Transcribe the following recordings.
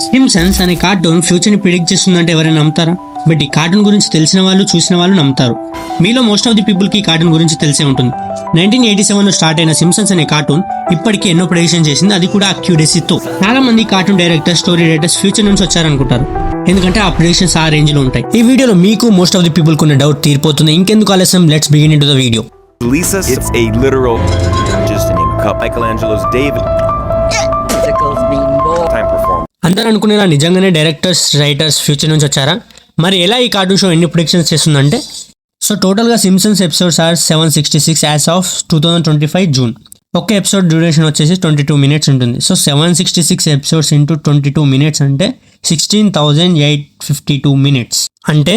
Simpson's అనే cartoon future ని predict చేస్తుందంటే ఎవరైనా నమ్ముతారా? బట్ ఈ కార్టూన్ గురించి తెలిసిన వాళ్ళు చూసిన వాళ్ళు నమ్ముతారు. మీలో మోస్ట్ ఆఫ్ ది పీపుల్ కి ఈ కార్టూన్ గురించి తెలిసే ఉంటుంది. 1987 లో స్టార్ట్ అయిన సిమ్సన్స్ అనే కార్టూన్ ఇప్పటికీ ఎన్నో ప్రెడిక్షన్ చేసింది, అది కూడా అక్యురసీతో. చాలా మంది cartoon directors, story writers future నుంచి వచ్చారనుకుంటారు, ఎందుకంటే ఆ ప్రెడిక్షన్స్ ఆ రేంజ్ లో ఉంటాయి. ఈ వీడియోలో మీకు మోస్ట్ ఆఫ్ ది పీపుల్ కున్న డౌట్ తీరిపోతుంది. ఇంకెందుకు ఆలస్యం, let's begin into the video. Lisa, it's a literal, just to name a cup. Michelangelo's David. Time performance. అందరూ అనుకునేలా నిజంగానే డైరెక్టర్స్, రైటర్స్ ఫ్యూచర్ నుంచి వచ్చారా? మరి ఎలా ఈ కార్టూన్ షో ఎన్ని ప్రిడిక్షన్స్ చేస్తుందంటే, సో టోటల్గా Simpsons episodes are 766 as of 2025 June. ఒక్క ఎపిసోడ్ డ్యూరేషన్ వచ్చేసి 22 మినిట్స్ ఉంటుంది. సో 766 ఎపిసోడ్స్ ఇంటూ 22 మినిట్స్ అంటే 16,852 మినిట్స్, అంటే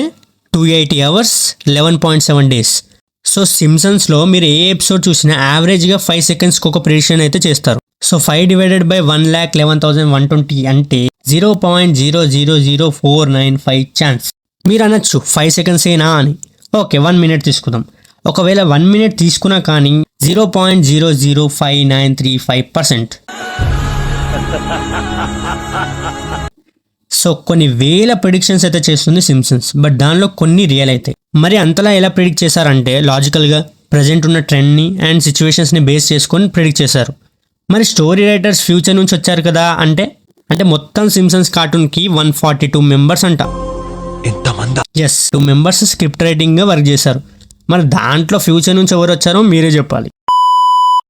280 అవర్స్ 11.7 డేస్. సో సిమ్సన్స్లో మీరు ఏ ఎపిసోడ్ చూసినా యావరేజ్గా 5 సెకండ్స్కి ఒక ప్రిడిక్షన్ అయితే చేస్తారు. సో 5 డివైడెడ్ బై 1,11,120 అంటే 0.0000495 ఛాన్స్. మీరు అనొచ్చు 5 సెకండ్స్ ఏనా అని. ఓకే, 1 మినిట్ తీసుకుందాం. ఒకవేళ 1 మినిట్ తీసుకున్నా కానీ 0.00593%. సో కొన్ని వేల ప్రిడిక్షన్స్ అయితే చేస్తుంది సిమ్సన్స్, బట్ దానిలో కొన్ని రియల్ అవుతాయి. మరి అంతలా ఎలా ప్రిడిక్ట్ చేశారంటే, లాజికల్గా ప్రజెంట్ ఉన్న ట్రెండ్ని అండ్ సిచ్యువేషన్స్ని బేస్ చేసుకొని ప్రిడిక్ట్ చేశారు. మరి స్టోరీ రైటర్స్ ఫ్యూచర్ నుంచి వచ్చారు కదా అంటే మొత్తం సిమ్సన్స్ కార్టూన్కి 142 మెంబర్స్ అంట. ఎస్, 2 మెంబర్స్ స్క్రిప్ట్ రైటింగ్గా వర్క్ చేశారు. మరి దాంట్లో ఫ్యూచర్ నుంచి ఎవరు వచ్చారో మీరే చెప్పాలి.